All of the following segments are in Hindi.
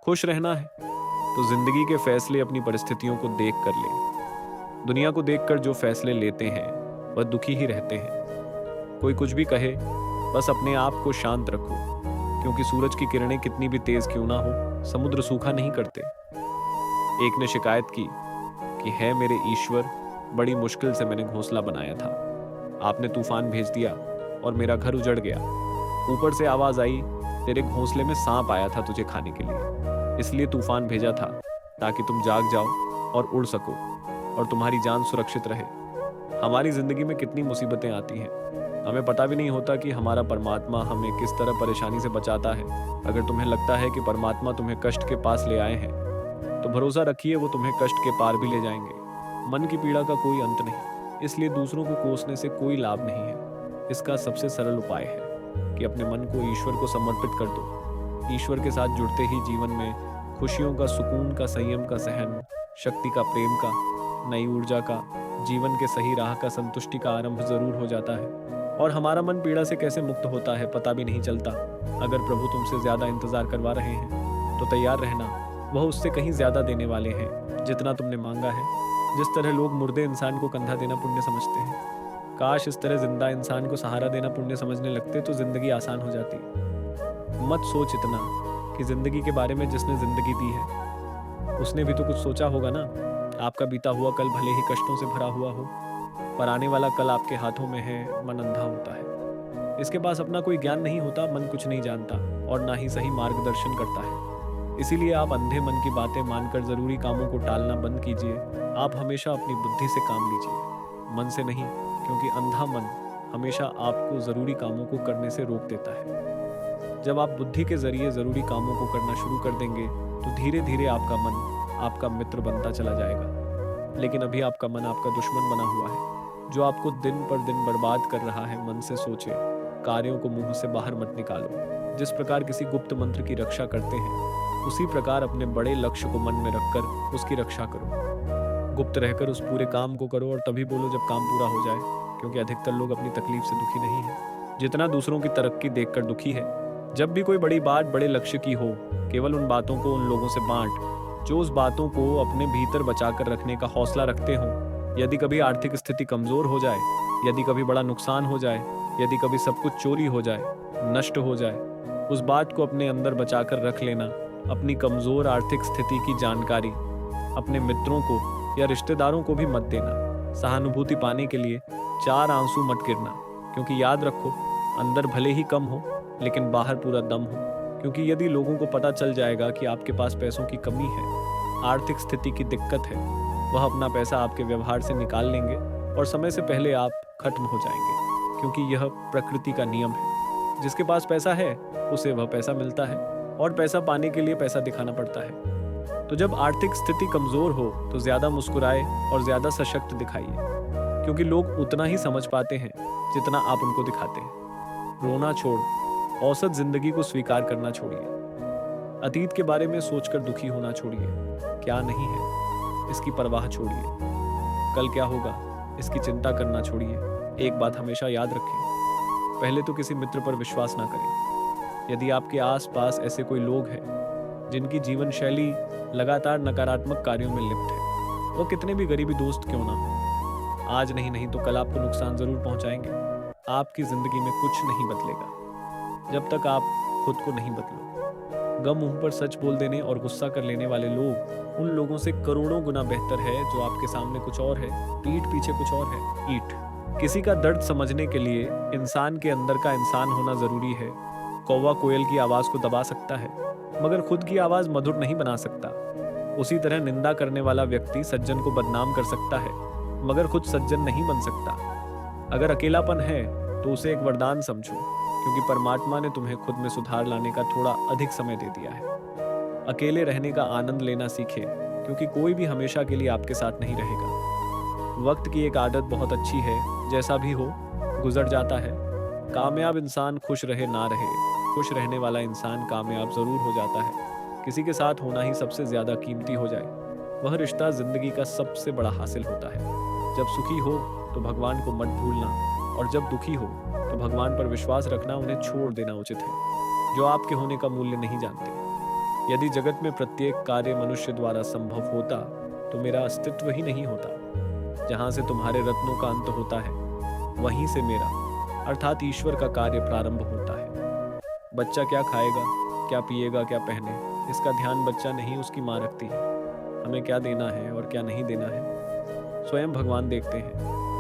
खुश रहना है तो जिंदगी के फैसले अपनी परिस्थितियों को देख कर लें। दुनिया को देखकर जो फैसले लेते हैं वह दुखी ही रहते हैं। कोई कुछ भी कहे, बस अपने आप को शांत रखो, क्योंकि सूरज की किरणें कितनी भी तेज क्यों ना हो, समुद्र सूखा नहीं करते। एक ने शिकायत की कि है मेरे ईश्वर, बड़ी मुश्किल से मैंने घोंसला बनाया था, आपने तूफान भेज दिया और मेरा घर उजड़ गया। ऊपर से आवाज आई, तेरे घोंसले में सांप आया था तुझे खाने के लिए, इसलिए तूफान भेजा था ताकि तुम जाग जाओ और उड़ सको और तुम्हारी जान सुरक्षित रहे। हमारी जिंदगी में कितनी मुसीबतें आती हैं, हमें पता भी नहीं होता कि हमारा परमात्मा हमें किस तरह परेशानी से बचाता है। अगर तुम्हें लगता है कि परमात्मा तुम्हें कष्ट के पास ले आए हैं, तो भरोसा रखिए वो तुम्हें कष्ट के पार भी ले जाएंगे। मन की पीड़ा का कोई अंत नहीं, इसलिए दूसरों को कोसने से कोई लाभ नहीं है। इसका सबसे सरल उपाय है कि अपने मन को ईश्वर को समर्पित कर दो। ईश्वर के साथ जुड़ते ही जीवन में खुशियों का, सुकून का, संयम का, सहन शक्ति का, प्रेम का, नई ऊर्जा का, जीवन के सही राह का, संतुष्टि का आरंभ जरूर हो जाता है। और हमारा मन पीड़ा से कैसे मुक्त होता है पता भी नहीं चलता। अगर प्रभु तुमसे ज्यादा इंतजार करवा रहे हैं तो तैयार रहना, वह उससे कहीं ज्यादा देने वाले हैं जितना तुमने मांगा है। जिस तरह लोग मुर्दे इंसान को कंधा देना पुण्य समझते हैं, काश इस तरह जिंदा इंसान को सहारा देना पुण्य समझने लगते तो जिंदगी आसान हो जाती। मत सोच इतना कि जिंदगी के बारे में जिसने जिंदगी दी है उसने भी तो कुछ सोचा होगा ना। आपका बीता हुआ कल भले ही कष्टों से भरा हुआ हो, पर आने वाला कल आपके हाथों में है। मन अंधा होता है, इसके पास अपना कोई ज्ञान नहीं होता, मन कुछ नहीं जानता और ना ही सही मार्गदर्शन करता है। इसीलिए आप अंधे मन की बातें मानकर जरूरी कामों को टालना बंद कीजिए। आप हमेशा अपनी बुद्धि से काम लीजिए, मन से नहीं, क्योंकि अंधा मन हमेशा आपको जरूरी कामों को करने से रोक देता है। जब आप बुद्धि के जरिए जरूरी कामों को करना शुरू कर देंगे तो धीरे धीरे आपका मन आपका मित्र बनता चला जाएगा। लेकिन अभी आपका मन आपका दुश्मन बना हुआ है, जो आपको दिन पर दिन बर्बाद कर रहा है। मन से सोचे, कार्यों को मुंह से बाहर मत निकालो। जिस प्रकार किसी गुप्त मंत्र की रक्षा करते हैं, उसी प्रकार अपने बड़े लक्ष्य को मन में रखकर उसकी रक्षा करो। गुप्त रहकर उस पूरे काम को करो और तभी बोलो जब काम पूरा हो जाए, क्योंकि अधिकतर लोग अपनी तकलीफ से दुखी नहीं है जितना दूसरों की तरक्की देखकर दुखी है। जब भी कोई बड़ी बात बड़े लक्ष्य की हो, केवल उन बातों को उन लोगों से बांट जो उस बातों को अपने भीतर बचाकर रखने का हौसला रखते हो। यदि कभी आर्थिक स्थिति कमजोर हो जाए, यदि कभी बड़ा नुकसान हो जाए, यदि कभी सब कुछ चोरी हो जाए, नष्ट हो जाए, उस बात को अपने अंदर बचाकर रख लेना। अपनी कमजोर आर्थिक स्थिति की जानकारी अपने मित्रों को या रिश्तेदारों को भी मत देना। सहानुभूति पाने के लिए 4 आंसू मत गिरना, क्योंकि याद रखो, अंदर भले ही कम हो लेकिन बाहर पूरा दम हो। क्योंकि यदि लोगों को पता चल जाएगा कि आपके पास पैसों की कमी है, आर्थिक स्थिति की दिक्कत है, वह अपना पैसा आपके व्यवहार से निकाल लेंगे और समय से पहले आप खत्म हो जाएंगे। क्योंकि यह प्रकृति का नियम है, जिसके पास पैसा है उसे वह पैसा मिलता है और पैसा पाने के लिए पैसा दिखाना पड़ता है। तो जब आर्थिक स्थिति कमजोर हो तो ज्यादा मुस्कुराए और ज्यादा सशक्त दिखाइए, क्योंकि लोग उतना ही समझ पाते हैं जितना आप उनको दिखाते हैं। रोना छोड़ औसत जिंदगी को स्वीकार करना छोड़िए। अतीत के बारे में सोचकर दुखी होना छोड़िए। क्या नहीं है इसकी परवाह छोड़िए। कल क्या होगा इसकी चिंता करना छोड़िए। एक बात हमेशा याद रखें, पहले तो किसी मित्र पर विश्वास ना करें। यदि आपके आसपास ऐसे कोई लोग हैं जिनकी जीवन शैली लगातार नकारात्मक कार्यों में लिप्त है, वो कितने भी गरीबी दोस्त क्यों ना हो, आज नहीं तो कल आपको नुकसान जरूर पहुंचाएंगे। आपकी जिंदगी में कुछ नहीं बदलेगा जब तक आप खुद को नहीं बदलो। गम मुंह पर सच बोल देने और गुस्सा कर लेने वाले लोग उन लोगों से करोड़ों गुना बेहतर है जो आपके सामने कुछ और है, पीठ पीछे कुछ और है। ईट किसी का दर्द समझने के लिए इंसान के अंदर का इंसान होना जरूरी है। कौवा कोयल की आवाज को दबा सकता है, मगर खुद की आवाज मधुर नहीं बना सकता। उसी तरह निंदा करने वाला व्यक्ति सज्जन को बदनाम कर सकता है, मगर खुद सज्जन नहीं बन सकता। अगर अकेलापन है तो उसे एक वरदान समझो, क्योंकि परमात्मा ने तुम्हें खुद में सुधार लाने का थोड़ा अधिक समय दे दिया है। अकेले रहने का आनंद लेना सीखें, क्योंकि कोई भी हमेशा के लिए आपके साथ नहीं रहेगा। वक्त की एक आदत बहुत अच्छी है, जैसा भी हो गुजर जाता है। कामयाब इंसान खुश रहे ना रहे, खुश रहने वाला इंसान कामयाब जरूर हो जाता है। किसी के साथ होना ही सबसे ज्यादा कीमती हो जाए, वह रिश्ता जिंदगी का सबसे बड़ा हासिल होता है। जब सुखी हो तो भगवान को मत भूलना, और जब दुखी हो तो भगवान पर विश्वास रखना, उन्हें छोड़ देना उचित है जो आपके होने का मूल्य नहीं जानते। यदि जगत में प्रत्येक कार्य मनुष्य द्वारा संभव होता तो मेरा अस्तित्व ही नहीं होता। जहां से तुम्हारे रत्नों का अंत होता है वहीं से मेरा अर्थात ईश्वर का कार्य प्रारंभ होता है। बच्चा क्या खाएगा, क्या पिएगा, क्या पहने, इसका ध्यान बच्चा नहीं उसकी माँ रखती है। हमें क्या देना है और क्या नहीं देना है स्वयं भगवान देखते हैं।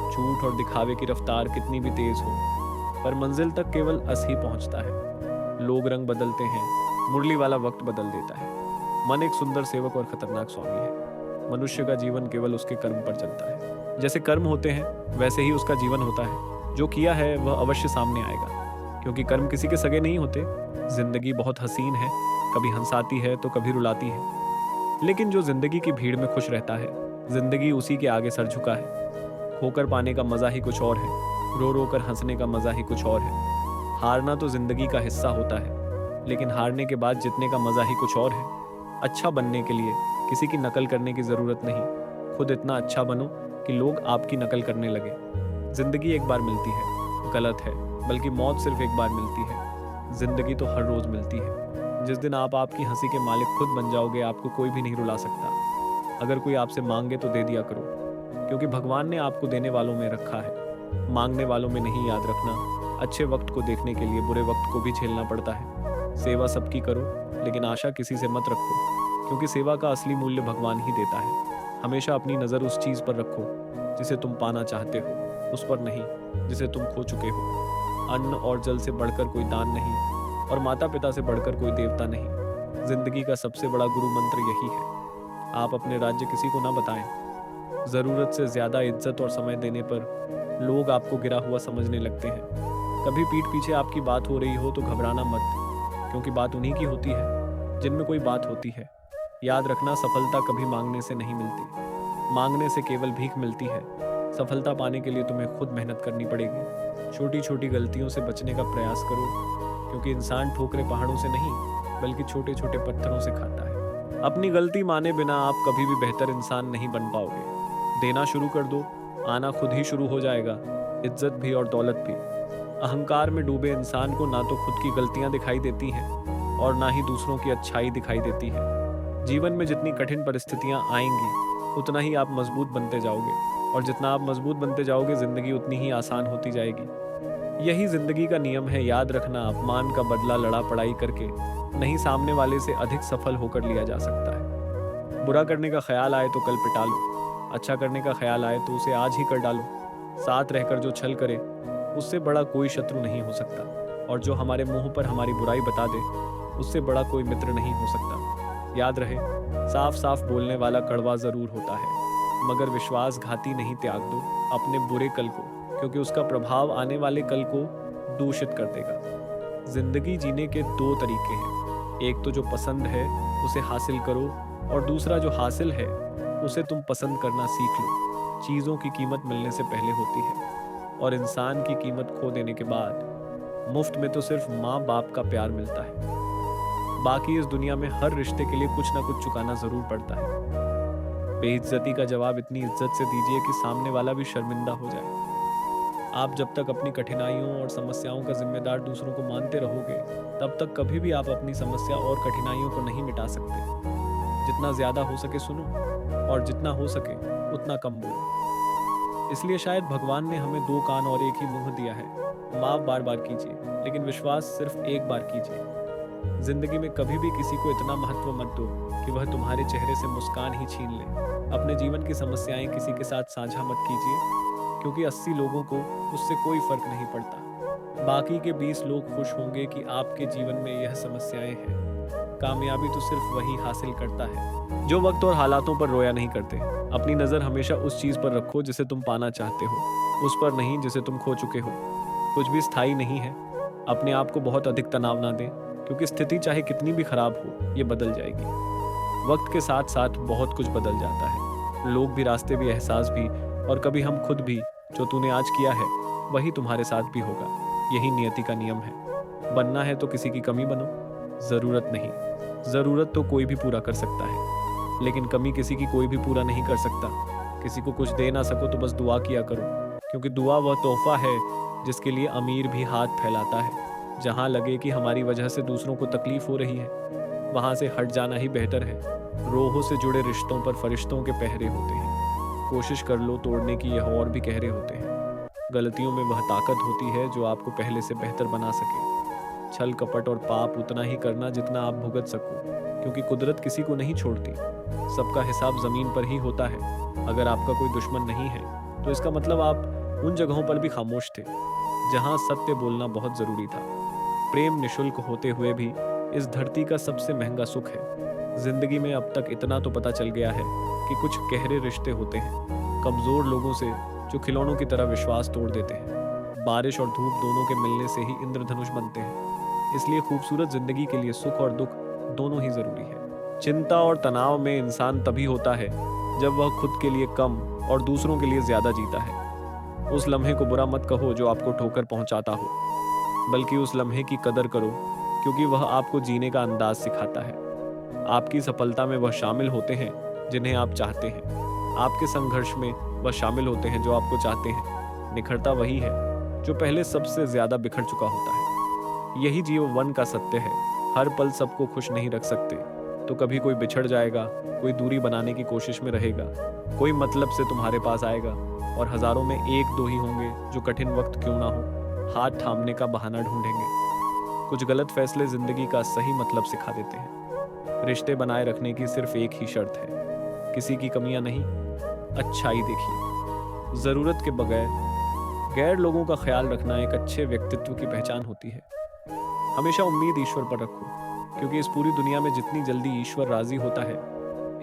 झूठ और दिखावे की रफ्तार कितनी भी तेज हो पर मंजिल तक केवल अस ही पहुंचता है। लोग रंग बदलते हैं, मुरली वाला वक्त बदल देता है। मन एक सुंदर सेवक और खतरनाक स्वामी है। मनुष्य का जीवन केवल उसके कर्म पर चलता है। जैसे कर्म होते हैं वैसे ही उसका जीवन होता है। जो किया है वह अवश्य सामने आएगा, क्योंकि कर्म किसी के सगे नहीं होते। जिंदगी बहुत हसीन है, कभी हंसाती है तो कभी रुलाती है, लेकिन जो जिंदगी की भीड़ में खुश रहता है, जिंदगी उसी के आगे सर झुका है। खोकर पाने का मजा ही कुछ और है, रो रो कर हंसने का मजा ही कुछ और है। हारना तो जिंदगी का हिस्सा होता है, लेकिन हारने के बाद जीतने का मजा ही कुछ और है। अच्छा बनने के लिए किसी की नकल करने की जरूरत नहीं, खुद इतना अच्छा बनो कि लोग आपकी नकल करने लगे। जिंदगी एक बार मिलती है, गलत है, बल्कि मौत सिर्फ एक बार मिलती है। जिंदगी तो हर रोज मिलती है। जिस दिन आप आपकी हंसी के मालिक खुद बन जाओगे, आपको कोई भी नहीं रुला सकता। अगर कोई आपसे मांगे तो दे दिया करो, क्योंकि भगवान ने आपको देने वालों में रखा है, मांगने वालों में नहीं। याद रखना, अच्छे वक्त को देखने के लिए बुरे वक्त को भी झेलना पड़ता है। सेवा सबकी करो, लेकिन आशा किसी से मत रखो, क्योंकि सेवा का असली मूल्य भगवान ही देता है। हमेशा अपनी नज़र उस चीज़ पर रखो जिसे तुम पाना चाहते हो, उस पर नहीं जिसे तुम खो चुके हो। अन्न और जल से बढ़कर कोई दान नहीं, और माता पिता से बढ़कर कोई देवता नहीं। जिंदगी का सबसे बड़ा गुरु मंत्र यही है, आप अपने राज्य किसी को ना बताएं। ज़रूरत से ज़्यादा इज्जत और समय देने पर लोग आपको गिरा हुआ समझने लगते हैं। कभी पीठ पीछे आपकी बात हो रही हो तो घबराना मत, क्योंकि बात उन्हीं की होती है जिनमें कोई बात होती है। याद रखना, सफलता कभी मांगने से नहीं मिलती, मांगने से केवल भीख मिलती है। सफलता पाने के लिए तुम्हें खुद मेहनत करनी पड़ेगी। छोटी छोटी गलतियों से बचने का प्रयास करो, क्योंकि इंसान ठोकरें पहाड़ों से नहीं बल्कि छोटे छोटे पत्थरों से खाता है। अपनी गलती माने बिना आप कभी भी बेहतर इंसान नहीं बन पाओगे। देना शुरू कर दो, आना खुद ही शुरू हो जाएगा, इज्जत भी और दौलत भी। अहंकार में डूबे इंसान को ना तो खुद की गलतियां दिखाई देती हैं और ना ही दूसरों की अच्छाई दिखाई देती है। जीवन में जितनी कठिन परिस्थितियां आएंगी उतना ही आप मजबूत बनते जाओगे, और जितना आप मजबूत बनते जाओगे जिंदगी उतनी ही आसान होती जाएगी। यही जिंदगी का नियम है। याद रखना, अपमान का बदला लड़ा पड़ाई करके नहीं, सामने वाले से अधिक सफल होकर लिया जा सकता है। बुरा करने का ख्याल आए तो कल पिटा लो, अच्छा करने का ख्याल आए तो उसे आज ही कर डालो। साथ रहकर जो छल करे उससे बड़ा कोई शत्रु नहीं हो सकता, और जो हमारे मुंह पर हमारी बुराई बता दे उससे बड़ा कोई मित्र नहीं हो सकता। याद रहे, साफ साफ बोलने वाला कड़वा जरूर होता है, मगर विश्वासघाती नहीं। त्याग दो अपने बुरे कल को, क्योंकि उसका प्रभाव आने वाले कल को दूषित कर देगा। जिंदगी जीने के दो तरीके हैं, एक तो जो पसंद है उसे हासिल करो, और दूसरा जो हासिल है उसे तुम पसंद करना सीख लो। चीज़ों की कीमत मिलने से पहले होती है, और इंसान की कीमत खो देने के बाद मुफ्त में तो सिर्फ माँ बाप का प्यार मिलता है। बाकी इस दुनिया में हर रिश्ते के लिए कुछ ना कुछ चुकाना जरूर पड़ता है। बेइज्जती का जवाब इतनी इज्जत से दीजिए कि सामने वाला भी शर्मिंदा हो जाए। आप जब तक अपनी कठिनाइयों और समस्याओं का जिम्मेदार दूसरों को मानते रहोगे, तब तक कभी भी आप अपनी समस्या और कठिनाइयों को नहीं मिटा सकते। जितना ज्यादा हो सके सुनो, और जितना हो सके उतना कम बोलो। इसलिए शायद भगवान ने हमें दो कान और एक ही मुंह दिया है। माफ बार बार कीजिए, लेकिन विश्वास सिर्फ एक बार कीजिए। जिंदगी में कभी भी किसी को इतना महत्व मत दो कि वह तुम्हारे चेहरे से मुस्कान ही छीन ले। अपने जीवन की समस्याएं किसी के साथ साझा मत कीजिए, क्योंकि 80 लोगों को उससे कोई फर्क नहीं पड़ता। बाकी के 20 लोग खुश होंगे कि आपके जीवन में यह समस्याएं हैं। कामयाबी तो सिर्फ वही हासिल करता है जो वक्त और हालातों पर रोया नहीं करते। अपनी नज़र हमेशा उस चीज़ पर रखो जिसे तुम पाना चाहते हो, उस पर नहीं जिसे तुम खो चुके हो। कुछ भी स्थायी नहीं है। अपने आप को बहुत अधिक तनाव ना दें, क्योंकि स्थिति चाहे कितनी भी खराब हो, ये बदल जाएगी। वक्त के साथ साथ बहुत कुछ बदल जाता है, लोग भी, रास्ते भी, एहसास भी, और कभी हम खुद भी। जो तूने आज किया है वही तुम्हारे साथ भी होगा। यही नियति का नियम है। बनना है तो किसी की कमी बनो, ज़रूरत नहीं। ज़रूरत तो कोई भी पूरा कर सकता है, लेकिन कमी किसी की कोई भी पूरा नहीं कर सकता। किसी को कुछ दे ना सको तो बस दुआ किया करो, क्योंकि दुआ वह तोहफा है जिसके लिए अमीर भी हाथ फैलाता है। जहाँ लगे कि हमारी वजह से दूसरों को तकलीफ हो रही है, वहाँ से हट जाना ही बेहतर है। रोहों से जुड़े रिश्तों पर फरिश्तों के पहरे होते हैं। कोशिश कर लो तोड़ने की, यह और भी गहरे होते हैं। गलतियों में वह ताकत होती है जो आपको पहले से बेहतर बना सके। छल कपट और पाप उतना ही करना जितना आप भुगत सको, क्योंकि कुदरत किसी को नहीं छोड़ती। सबका हिसाब जमीन पर ही होता है। अगर आपका कोई दुश्मन नहीं है तो इसका मतलब आप उन जगहों पर भी खामोश थे जहां सत्य बोलना बहुत जरूरी था। प्रेम निशुल्क होते हुए भी इस धरती का सबसे महंगा सुख है। जिंदगी में अब तक इतना तो पता चल गया है कि कुछ गहरे रिश्ते होते हैं कमजोर लोगों से, जो खिलौनों की तरह विश्वास तोड़ देते हैं। बारिश और धूप दोनों के मिलने से ही इंद्रधनुष बनते हैं। इसलिए खूबसूरत जिंदगी के लिए सुख और दुख दोनों ही जरूरी है। चिंता और तनाव में इंसान तभी होता है जब वह खुद के लिए कम और दूसरों के लिए ज्यादा जीता है। उस लम्हे को बुरा मत कहो जो आपको ठोकर पहुंचाता हो, बल्कि उस लम्हे की कदर करो क्योंकि वह आपको जीने का अंदाज सिखाता है। आपकी सफलता में वह शामिल होते हैं जिन्हें आप चाहते हैं। आपके संघर्ष में वह शामिल होते हैं जो आपको चाहते हैं। निखरता वही है जो पहले सबसे ज्यादा बिखर चुका होता है। यही जीवन का सत्य है। हर पल सबको खुश नहीं रख सकते, तो कभी कोई बिछड़ जाएगा, कोई दूरी बनाने की कोशिश में रहेगा, कोई मतलब से तुम्हारे पास आएगा, और हजारों में एक दो ही होंगे जो कठिन वक्त क्यों ना हो हाथ थामने का बहाना ढूंढेंगे। कुछ गलत फैसले जिंदगी का सही मतलब सिखा देते हैं। रिश्ते बनाए रखने की सिर्फ एक ही शर्त है, किसी की कमियां नहीं, अच्छाई देखिए। जरूरत के बगैर गैर लोगों का ख्याल रखना एक अच्छे व्यक्तित्व की पहचान होती है। हमेशा उम्मीद ईश्वर पर रखो, क्योंकि इस पूरी दुनिया में जितनी जल्दी ईश्वर राजी होता है,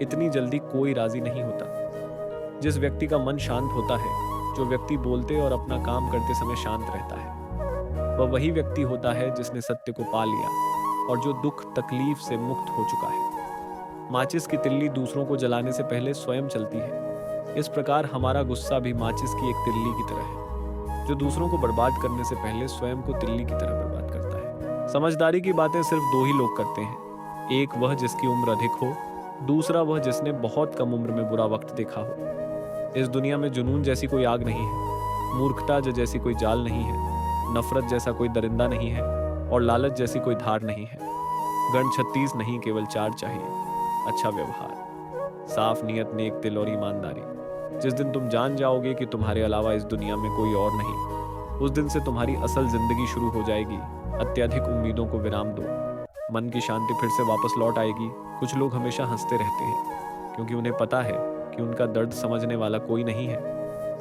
इतनी जल्दी कोई राजी नहीं होता। जिस व्यक्ति का मन शांत होता है, जो व्यक्ति बोलते और अपना काम करते समय शांत रहता है, वह वही व्यक्ति होता है जिसने सत्य को पा लिया और जो दुख तकलीफ से मुक्त हो चुका है। माचिस की तिल्ली दूसरों को जलाने से पहले स्वयं चलती है। इस प्रकार हमारा गुस्सा भी माचिस की एक तिल्ली की तरह है, जो दूसरों को बर्बाद करने से पहले स्वयं को तिल्ली की तरह बर्बाद करता है। समझदारी की बातें सिर्फ दो ही लोग करते हैं, एक वह जिसकी उम्र अधिक हो, दूसरा वह जिसने बहुत कम उम्र में बुरा वक्त देखा हो। इस दुनिया में जुनून जैसी कोई आग नहीं है, मूर्खता जैसी कोई जाल नहीं है, नफरत जैसा कोई दरिंदा नहीं है, और लालच जैसी कोई धार नहीं है। गण 36 नहीं, केवल 4 चाहिए। अच्छा व्यवहार, साफ नीयत, नेक दिल और ईमानदारी। जिस दिन तुम जान जाओगे कि तुम्हारे अलावा इस दुनिया में कोई और नहीं, उस दिन से तुम्हारी असल जिंदगी शुरू हो जाएगी। अत्यधिक उम्मीदों को विराम दो, मन की शांति फिर से वापस लौट आएगी। कुछ लोग हमेशा हंसते रहते हैं क्योंकि उन्हें पता है कि उनका दर्द समझने वाला कोई नहीं है।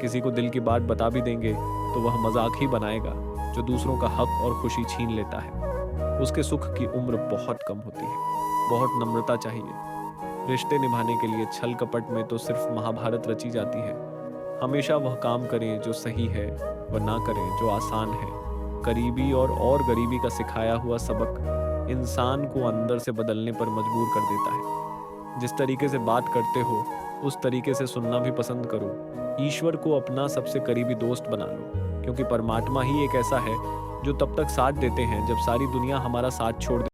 किसी को दिल की बात बता भी देंगे तो वह मजाक ही बनाएगा। जो दूसरों का हक और खुशी छीन लेता है, उसके सुख की उम्र बहुत कम होती है। बहुत नम्रता चाहिए। रिश्ते निभाने के लिए छल कपट में तो सिर्फ महाभारत रची जाती है। हमेशा वह काम करें जो सही है, वह ना करें जो आसान है। करीबी और गरीबी का सिखाया हुआ सबक इंसान को अंदर से बदलने पर मजबूर कर देता है। जिस तरीके से बात करते हो उस तरीके से सुनना भी पसंद करो। ईश्वर को अपना सबसे करीबी दोस्त बना लो, क्योंकि परमात्मा ही एक ऐसा है जो तब तक साथ देते हैं जब सारी दुनिया हमारा साथ छोड़ दे।